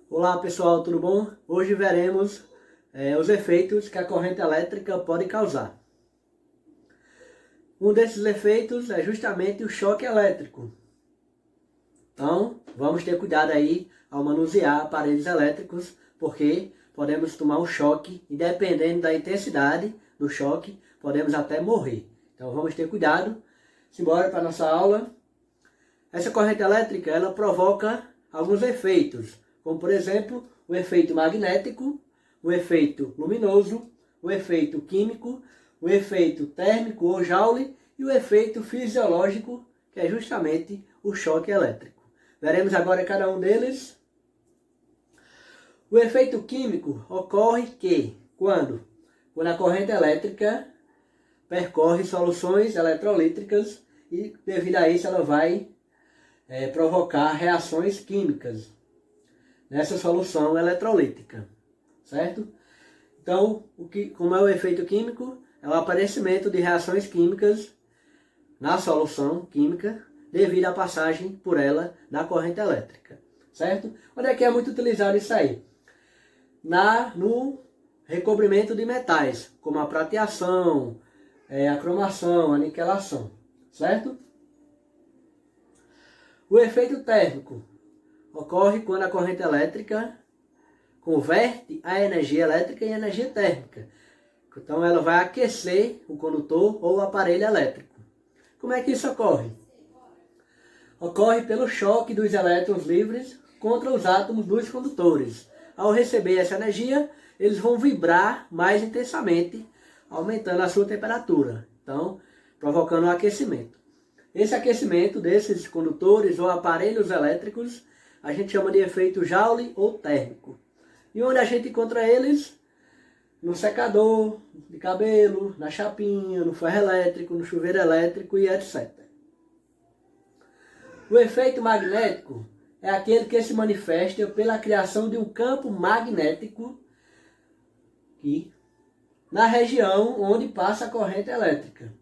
Olá pessoal, tudo bom? Hoje veremos os efeitos que a corrente elétrica pode causar. Um desses efeitos é justamente o choque elétrico. Então, vamos ter cuidado aí ao manusear aparelhos elétricos, porque podemos tomar um choque e dependendo da intensidade do choque, podemos até morrer. Então vamos ter cuidado. Simbora para a nossa aula. Essa corrente elétrica, ela provoca alguns efeitos, como por exemplo, o efeito magnético, o efeito luminoso, o efeito químico, o efeito térmico ou Joule e o efeito fisiológico, que é justamente o choque elétrico. Veremos agora cada um deles. O efeito químico ocorre quando a corrente elétrica percorre soluções eletrolíticas e devido a isso ela vai provocar reações químicas nessa solução eletrolítica, certo? Então, como é o efeito químico? É o aparecimento de reações químicas na solução química devido à passagem por ela da corrente elétrica, certo? Onde é que é muito utilizado isso aí? No recobrimento de metais, como a prateação, a cromação, a niquelação, certo? O efeito térmico ocorre quando a corrente elétrica converte a energia elétrica em energia térmica. Então ela vai aquecer o condutor ou o aparelho elétrico. Como é que isso ocorre? Ocorre pelo choque dos elétrons livres contra os átomos dos condutores. Ao receber essa energia, eles vão vibrar mais intensamente, aumentando a sua temperatura. Então, provocando um aquecimento. Esse aquecimento desses condutores ou aparelhos elétricos a gente chama de efeito Joule ou térmico. E onde a gente encontra eles? No secador de cabelo, na chapinha, no ferro elétrico, no chuveiro elétrico e etc. O efeito magnético é aquele que se manifesta pela criação de um campo magnético na região onde passa a corrente elétrica.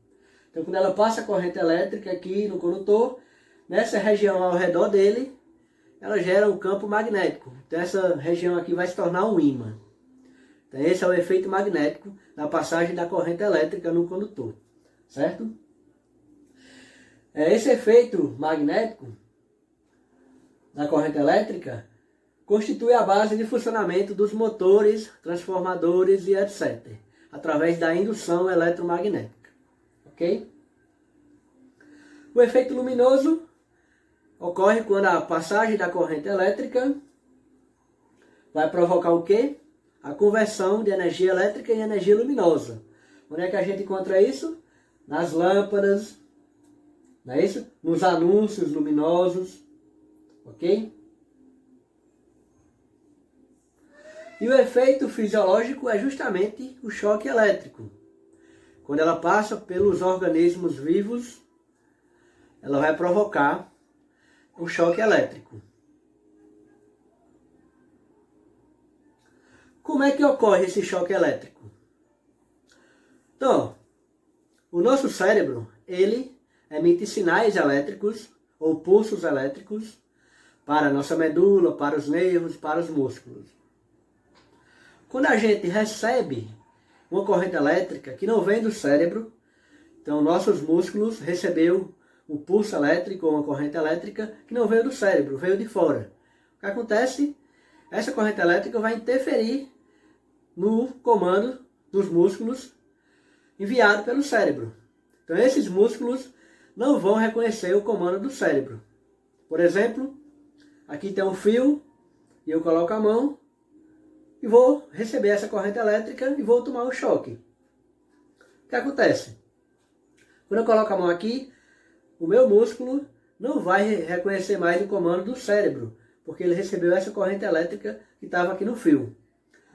Então, quando ela passa a corrente elétrica aqui no condutor, nessa região ao redor dele, ela gera um campo magnético. Então, essa região aqui vai se tornar um ímã. Então, esse é o efeito magnético da passagem da corrente elétrica no condutor, certo? Esse efeito magnético da corrente elétrica constitui a base de funcionamento dos motores, transformadores e etc., através da indução eletromagnética. Ok? O efeito luminoso ocorre quando a passagem da corrente elétrica vai provocar o quê? A conversão de energia elétrica em energia luminosa. Onde é que a gente encontra isso? Nas lâmpadas, não é isso? Nos anúncios luminosos, ok? E o efeito fisiológico é justamente o choque elétrico. Quando ela passa pelos organismos vivos, ela vai provocar um choque elétrico. Como é que ocorre esse choque elétrico? Então, o nosso cérebro, ele emite sinais elétricos ou pulsos elétricos para a nossa medula, para os nervos, para os músculos. Quando a gente recebe uma corrente elétrica que não vem do cérebro, então nossos músculos recebeu um pulso elétrico ou uma corrente elétrica que não veio do cérebro, veio de fora. O que acontece? Essa corrente elétrica vai interferir no comando dos músculos enviado pelo cérebro. Então esses músculos não vão reconhecer o comando do cérebro. Por exemplo, aqui tem um fio e eu coloco a mão e vou receber essa corrente elétrica e vou tomar um choque. O que acontece? Quando eu coloco a mão aqui, o meu músculo não vai reconhecer mais o comando do cérebro, porque ele recebeu essa corrente elétrica que estava aqui no fio.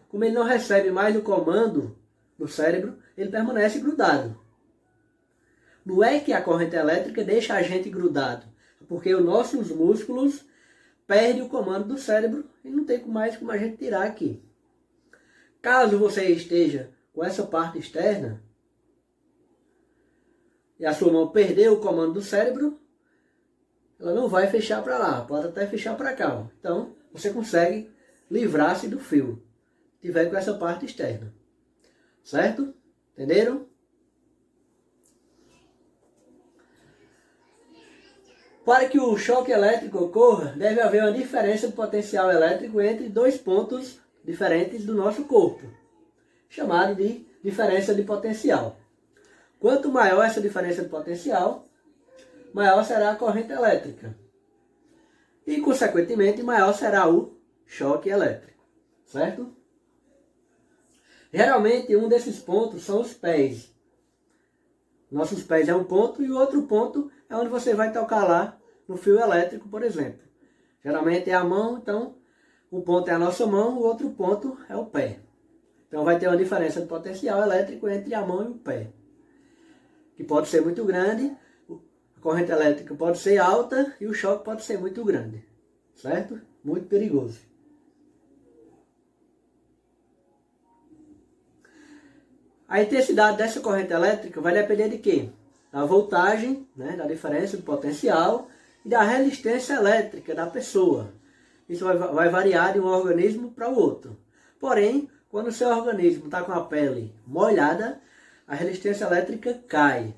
Como ele não recebe mais o comando do cérebro, ele permanece grudado. Não é que a corrente elétrica deixa a gente grudado, porque os nossos músculos perdem o comando do cérebro e não tem mais como a gente tirar aqui. Caso você esteja com essa parte externa e a sua mão perder o comando do cérebro, ela não vai fechar para lá, pode até fechar para cá. Então, você consegue livrar-se do fio, tiver com essa parte externa. Certo? Entenderam? Para que o choque elétrico ocorra, deve haver uma diferença de potencial elétrico entre dois pontos diferentes do nosso corpo, chamado de diferença de potencial. Quanto maior essa diferença de potencial, maior será a corrente elétrica. E, consequentemente, maior será o choque elétrico. Certo? Geralmente, um desses pontos são os pés. Nossos pés é um ponto e o outro ponto é onde você vai tocar lá no fio elétrico, por exemplo. Geralmente é a mão, então um ponto é a nossa mão, o outro ponto é o pé. Então vai ter uma diferença de potencial elétrico entre a mão e o pé, que pode ser muito grande, a corrente elétrica pode ser alta e o choque pode ser muito grande, certo? Muito perigoso. A intensidade dessa corrente elétrica vai depender de quê? Da voltagem, né, da diferença do potencial e da resistência elétrica da pessoa. Isso vai variar de um organismo para o outro. Porém, quando o seu organismo está com a pele molhada, a resistência elétrica cai,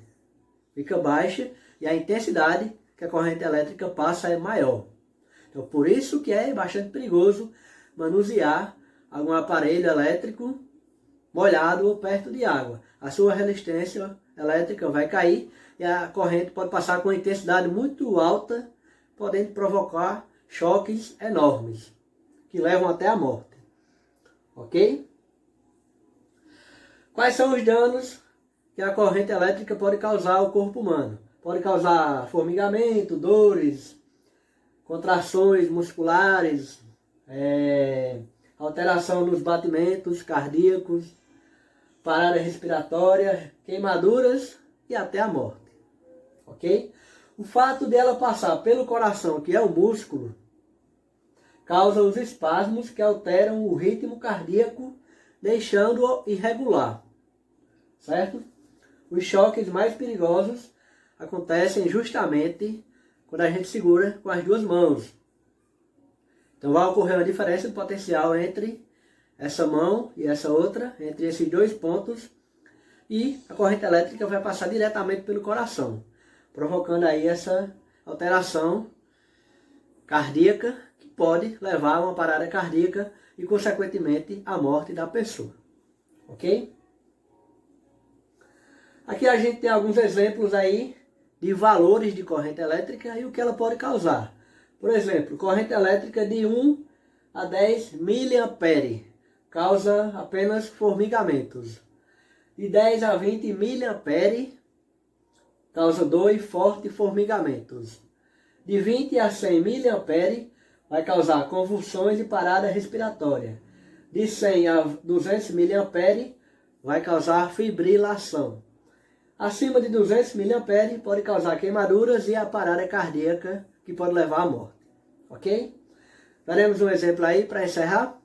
fica baixa e a intensidade que a corrente elétrica passa é maior. Então, por isso que é bastante perigoso manusear algum aparelho elétrico molhado ou perto de água. A sua resistência elétrica vai cair e a corrente pode passar com uma intensidade muito alta, podendo provocar choques enormes, que levam até a morte. Ok? Quais são os danos que a corrente elétrica pode causar ao corpo humano? Pode causar formigamento, dores, contrações musculares, alteração nos batimentos cardíacos, parada respiratória, queimaduras e até a morte. Ok? O fato dela passar pelo coração, que é o músculo, causa os espasmos que alteram o ritmo cardíaco, deixando-o irregular. Certo? Os choques mais perigosos acontecem justamente quando a gente segura com as duas mãos. Então vai ocorrer uma diferença de potencial entre essa mão e essa outra, entre esses dois pontos, e a corrente elétrica vai passar diretamente pelo coração, provocando aí essa alteração cardíaca que pode levar a uma parada cardíaca e, consequentemente, a morte da pessoa. Ok? Aqui a gente tem alguns exemplos aí de valores de corrente elétrica e o que ela pode causar. Por exemplo, corrente elétrica de 1 a 10 mA causa apenas formigamentos. De 10 a 20 mA causa dor e forte formigamentos. De 20 a 100 mA vai causar convulsões e parada respiratória. De 100 a 200 mA vai causar fibrilação. Acima de 200 mA pode causar queimaduras e a parada cardíaca, que pode levar à morte. Ok? Daremos um exemplo aí para encerrar.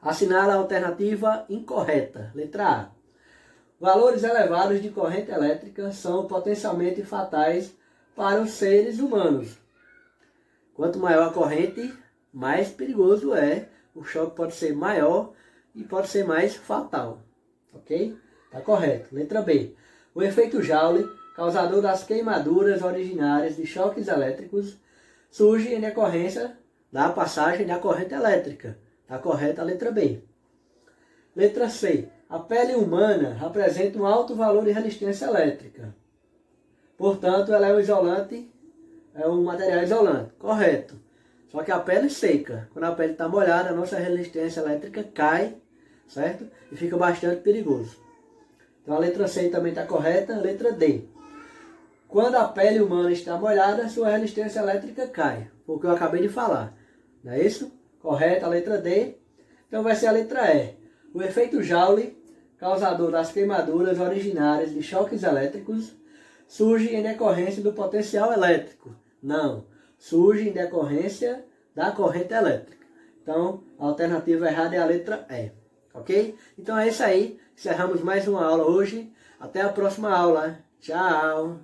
Assinala a alternativa incorreta. Letra A. Valores elevados de corrente elétrica são potencialmente fatais para os seres humanos. Quanto maior a corrente, mais perigoso é. O choque pode ser maior e pode ser mais fatal. Ok? Está correto. Letra B. O efeito Joule, causador das queimaduras originárias de choques elétricos, surge em decorrência da passagem da corrente elétrica. Está correta a letra B. Letra C. A pele humana apresenta um alto valor de resistência elétrica. Portanto, ela é um isolante, é um material isolante. Correto. Só que a pele seca. Quando a pele está molhada, a nossa resistência elétrica cai, certo? E fica bastante perigoso. Então a letra C também está correta. A letra D. Quando a pele humana está molhada, sua resistência elétrica cai. Foi o que eu acabei de falar. Não é isso? Correta a letra D. Então vai ser a letra E. O efeito Joule, causador das queimaduras originárias de choques elétricos, surge em decorrência do potencial elétrico. Não. Surge em decorrência da corrente elétrica. Então, a alternativa errada é a letra E. Ok? Então é isso aí. Encerramos mais uma aula hoje. Até a próxima aula. Tchau!